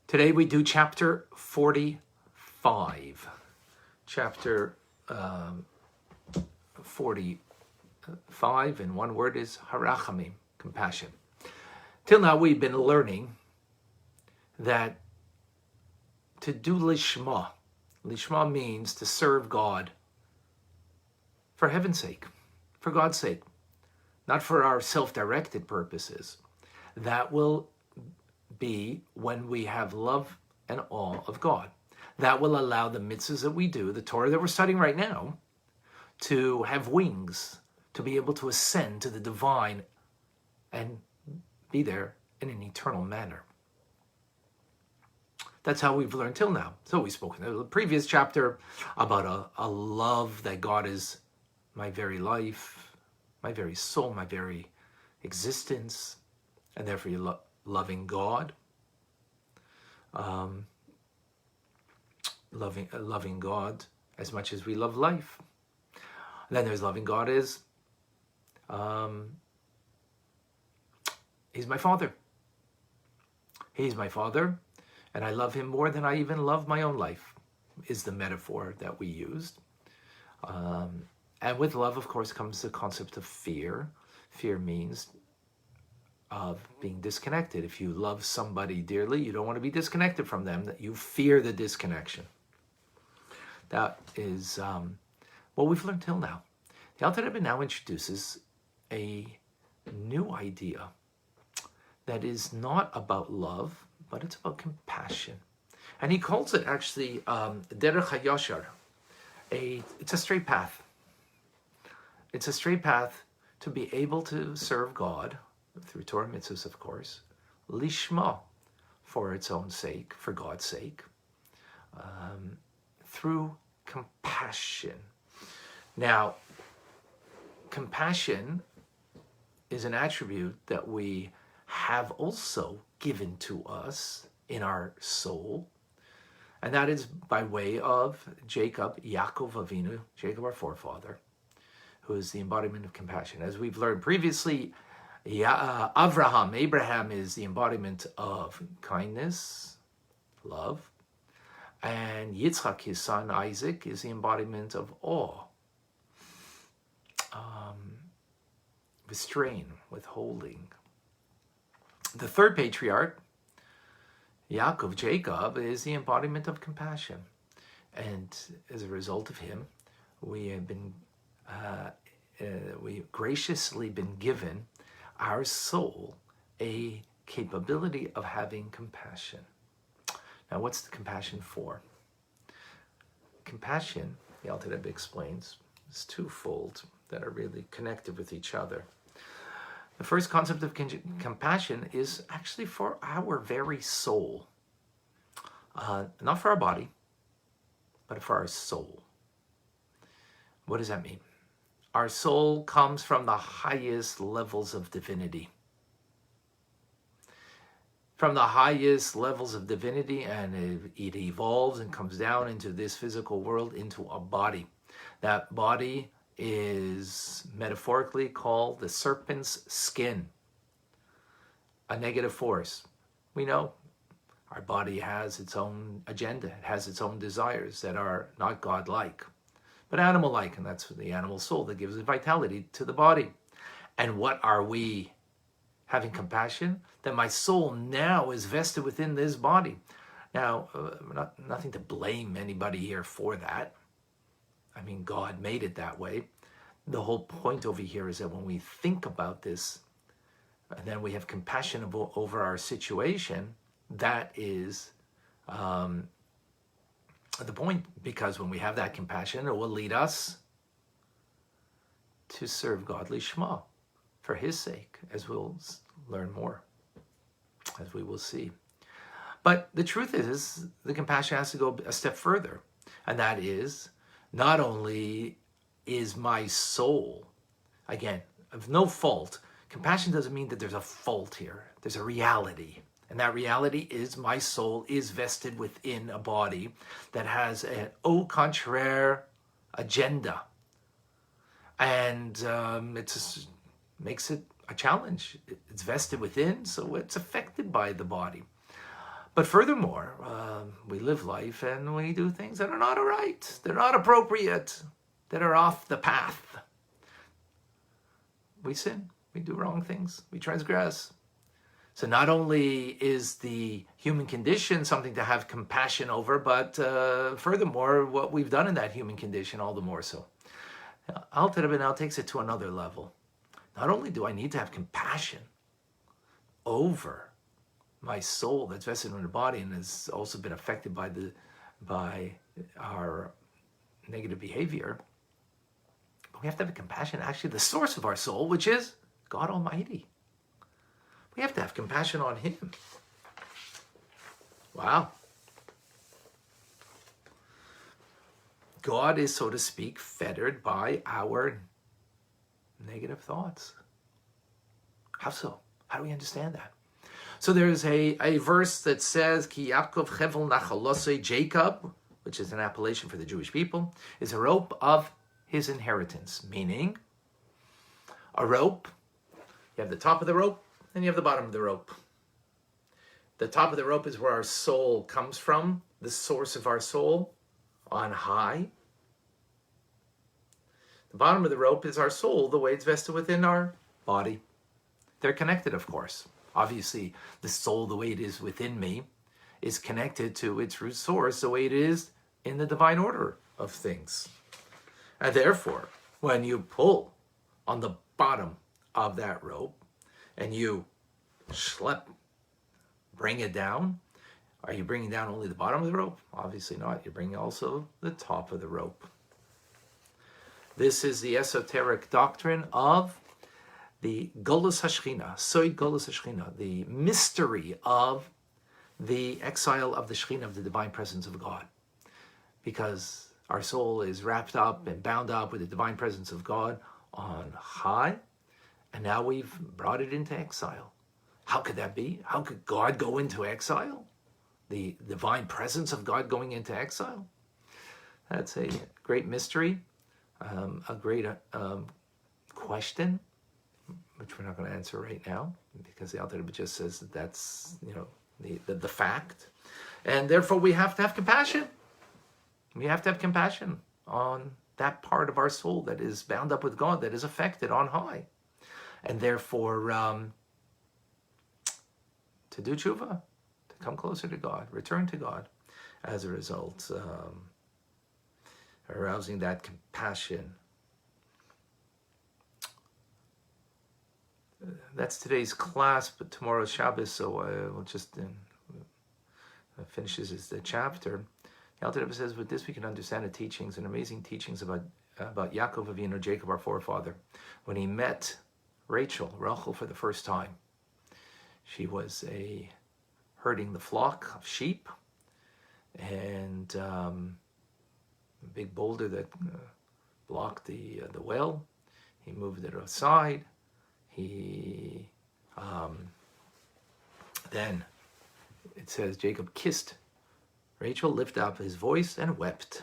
Today we do chapter 45. Chapter 45 in one word is harachamim, compassion. Till now we've been learning that to do lishma. Lishma means to serve God for heaven's sake, for God's sake, not for our self-directed purposes. That will be when we have love and awe of God. That will allow the mitzvahs that we do, the Torah that we're studying right now, to have wings, to be able to ascend to the divine and be there in an eternal manner. That's how we've learned till now. So we've spoken in the previous chapter about a love that God is my very life, my very soul, my very existence, and therefore you loving God, loving God as much as we love life. And then there's loving God as He's my Father. He's my Father, and I love Him more than I even love my own life, is the metaphor that we used. And with love, of course, comes the concept of fear. Fear means of being disconnected. If you love somebody dearly, you don't want to be disconnected from them, that you fear the disconnection. That is what we've learned till now. The Alter Rebbe now introduces a new idea that is not about love, but it's about compassion. And he calls it actually derech hayashar. It's a straight path. It's a straight path to be able to serve God through Torah mitzvahs, of course, lishma, for its own sake, for God's sake, through compassion. Now, compassion is an attribute that we have also given to us in our soul, and that is by way of Jacob, Yaakov Avinu, Jacob our forefather, who is the embodiment of compassion. As we've learned previously, Abraham is the embodiment of kindness, love, and Yitzchak, his son Isaac, is the embodiment of awe, restraint, withholding. The third patriarch, Yaakov, Jacob, is the embodiment of compassion, and as a result of him, we have been we graciously been given our soul a capability of having compassion. Now, what's the compassion for? Compassion, the Alter Rebbe explains, is twofold that are really connected with each other. The first concept of compassion is actually for our very soul. Not for our body, but for our soul. What does that mean? Our soul comes from the highest levels of divinity. From the highest levels of divinity, and it evolves and comes down into this physical world, into a body. That body is metaphorically called the serpent's skin, a negative force. We know our body has its own agenda. It has its own desires that are not God-like, but animal-like, and that's the animal soul that gives vitality to the body. And what are we having compassion? That my soul now is vested within this body. Now, nothing to blame anybody here for that. I mean, God made it that way. The whole point over here is that when we think about this, and then we have compassion over our situation, that is the point, because when we have that compassion, it will lead us to serve godly Shema for His sake, as we'll learn more, as we will see. But the truth is, the compassion has to go a step further, and that is, not only is my soul, again, of no fault. Compassion doesn't mean that there's a fault here. There's a reality. And that reality is my soul is vested within a body that has an au contraire agenda. And it makes it a challenge. It's vested within, so it's affected by the body. But furthermore, we live life and we do things that are not right. They're not appropriate, that are off the path. We sin. We do wrong things. We transgress. So not only is the human condition something to have compassion over, but furthermore, what we've done in that human condition, all the more so. Alter Rebbe now takes it to another level. Not only do I need to have compassion over my soul that's vested in the body and has also been affected by our negative behavior, but we have to have compassion, actually the source of our soul, which is God Almighty. We have to have compassion on Him. Wow. God is, so to speak, fettered by our negative thoughts. How so? How do we understand that? So there's a verse that says, Ki Yaakov chevel nachalosei, Jacob, which is an appellation for the Jewish people, is a rope of his inheritance. Meaning, a rope, you have the top of the rope, and you have the bottom of the rope. The top of the rope is where our soul comes from, the source of our soul, on high. The bottom of the rope is our soul, the way it's vested within our body. They're connected, of course. Obviously, the soul, the way it is within me, is connected to its root source, the way it is in the divine order of things. And therefore, when you pull on the bottom of that rope and you bring it down, are you bringing down only the bottom of the rope? Obviously not. You're bringing also the top of the rope. This is the esoteric doctrine of the Golus HaShechina, Soid Golus HaShechina, the mystery of the exile of the Shechina, of the divine presence of God. Because our soul is wrapped up and bound up with the divine presence of God on high, and now we've brought it into exile. How could that be? How could God go into exile? The divine presence of God going into exile? That's a great mystery, a great question, which we're not going to answer right now, because the Alter Rebbe just says that that's, the fact. And therefore we have to have compassion. We have to have compassion on that part of our soul that is bound up with God, that is affected on high. And therefore, to do tshuva, to come closer to God, return to God, as a result, arousing that compassion. That's today's class, but tomorrow's Shabbos, so we'll just finishes the chapter. The Alter Rebbe says, with this we can understand the teachings and amazing teachings about Yaakov Avinu, Jacob, our forefather. When he met Rachel for the first time, she was herding the flock of sheep, and a big boulder that blocked the well. He moved it aside. He then it says Jacob kissed Rachel, lifted up his voice and wept.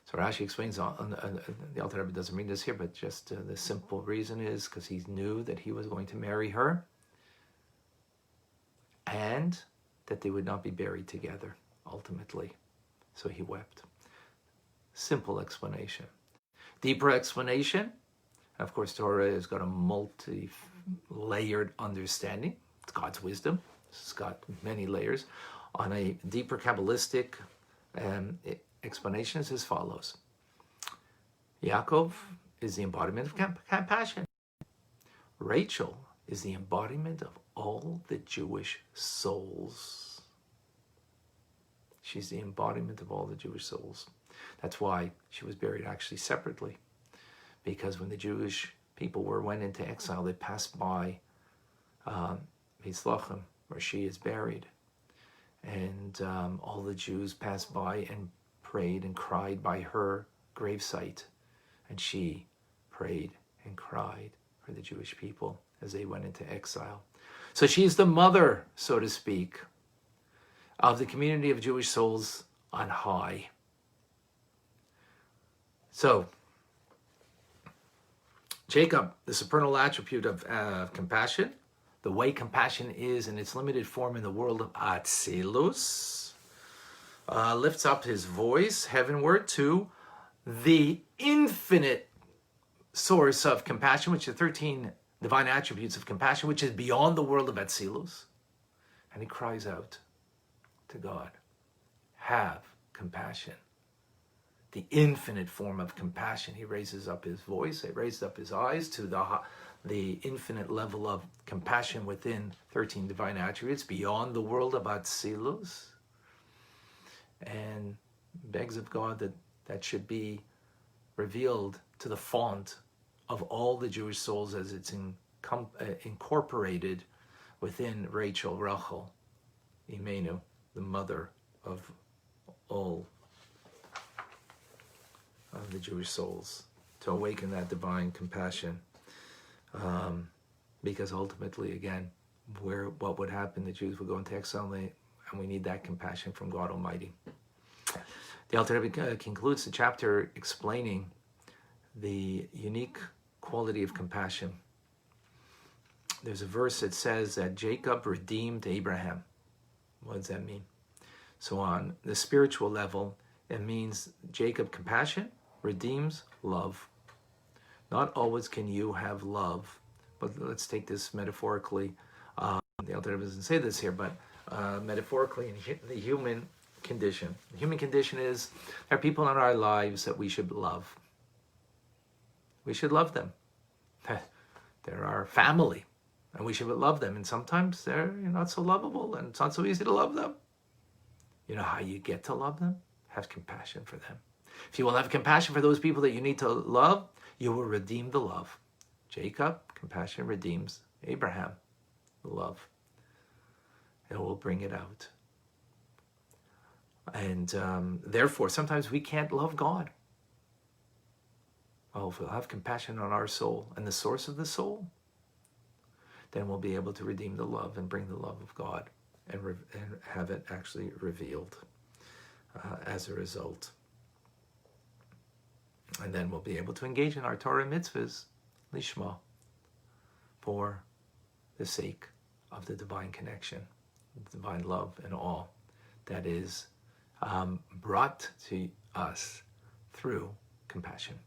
So Rashi explains, the Alter Rebbe doesn't read this here, but just the simple reason is because he knew that he was going to marry her and that they would not be buried together ultimately. So he wept. Simple explanation. Deeper explanation, of course, Torah has got a multi-layered understanding. It's God's wisdom. It's got many layers. On a deeper Kabbalistic explanation is as follows. Yaakov is the embodiment of compassion. Rachel is the embodiment of all the Jewish souls. She's the embodiment of all the Jewish souls. That's why she was buried actually separately. Because when the Jewish people went into exile, they passed by Mitzlachem, where she is buried. And all the Jews passed by and prayed and cried by her gravesite. And she prayed and cried for the Jewish people as they went into exile. So she's the mother, so to speak, of the community of Jewish souls on high. So, Jacob, the supernal attribute of compassion, the way compassion is in its limited form in the world of Atzilus, lifts up his voice heavenward to the infinite source of compassion, which is 13 divine attributes of compassion, which is beyond the world of Atzilus. And he cries out to God, have compassion. The infinite form of compassion. He raises up his voice, he raises up his eyes to the infinite level of compassion within 13 divine attributes, beyond the world of Atzilus, and begs of God that that should be revealed to the font of all the Jewish souls as it's incorporated within Rachel, Imenu, the mother of all of the Jewish souls, to awaken that divine compassion. Because ultimately, again, what would happen, the Jews would go into exile, and we need that compassion from God Almighty. The Alter Rebbe concludes the chapter explaining the unique quality of compassion. There's a verse that says that Jacob redeemed Abraham. What does that mean? So on the spiritual level, it means Jacob compassion redeems love. Not always can you have love, but let's take this metaphorically. The Alter Rebbe doesn't say this here, but metaphorically in the human condition. The human condition is there are people in our lives that we should love. We should love them. They're our family, and we should love them. And sometimes they're not so lovable, and it's not so easy to love them. You know how you get to love them? Have compassion for them. If you will have compassion for those people that you need to love, you will redeem the love. Jacob, compassion redeems Abraham, the love. It will bring it out. And therefore, sometimes we can't love God. Well, if we'll have compassion on our soul and the source of the soul, then we'll be able to redeem the love and bring the love of God and have it actually revealed as a result. And then we'll be able to engage in our Torah mitzvahs, lishma, for the sake of the divine connection, the divine love and awe that is brought to us through compassion.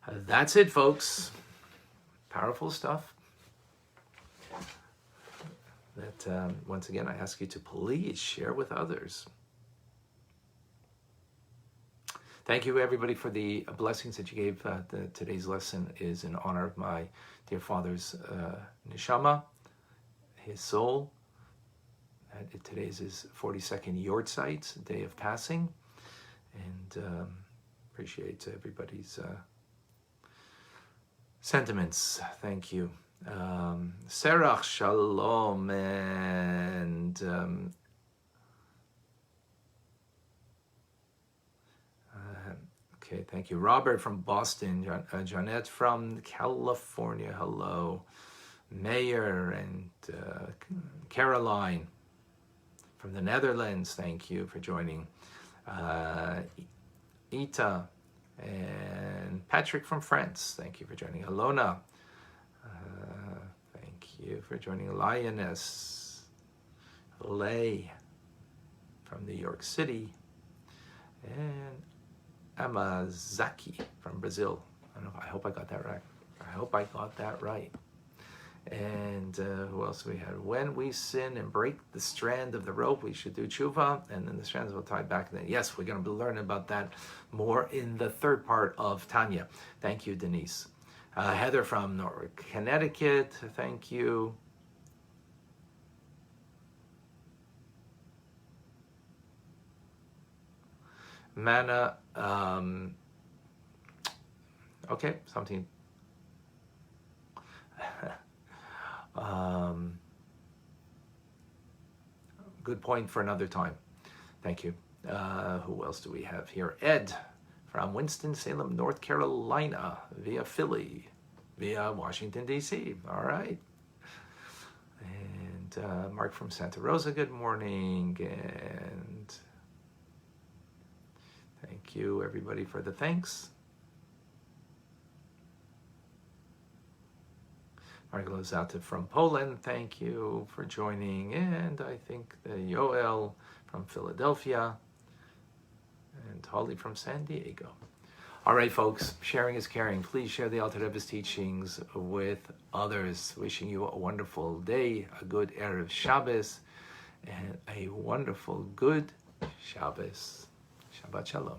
That's it, folks. Powerful stuff. That once again, I ask you to please share with others. Thank you, everybody, for the blessings that you gave. Today's lesson is in honor of my dear father's neshama, his soul. Today's his 42nd yortzeit, day of passing, and appreciate everybody's sentiments. Thank you. Serach Shalom, and okay, thank you. Robert from Boston, Jeanette from California, hello. Mayor and Caroline from the Netherlands, thank you for joining. Ita and Patrick from France, thank you for joining. Alona, thank you for joining. Lioness, Lay from New York City, and Amazaki from Brazil. I hope I got that right. And who else we had? When we sin and break the strand of the rope, we should do tshuva, and then the strands will tie back. Then yes, we're going to be learning about that more in the third part of Tanya. Thank you, Denise. Heather from Connecticut, thank you. Mana, okay, something. Good point for another time. Thank you. Who else do we have here? Ed from Winston-Salem, North Carolina, via Philly, via Washington, D.C. All right. And Mark from Santa Rosa, good morning. And thank you, everybody, for the thanks. Heart goes out to from Poland. Thank you for joining. And I think the Yoel from Philadelphia. And Holly from San Diego. All right, folks, sharing is caring. Please share the Alter Rebbe's teachings with others. Wishing you a wonderful day, a good Erev Shabbos, and a wonderful, good Shabbos. Shabbat Shalom.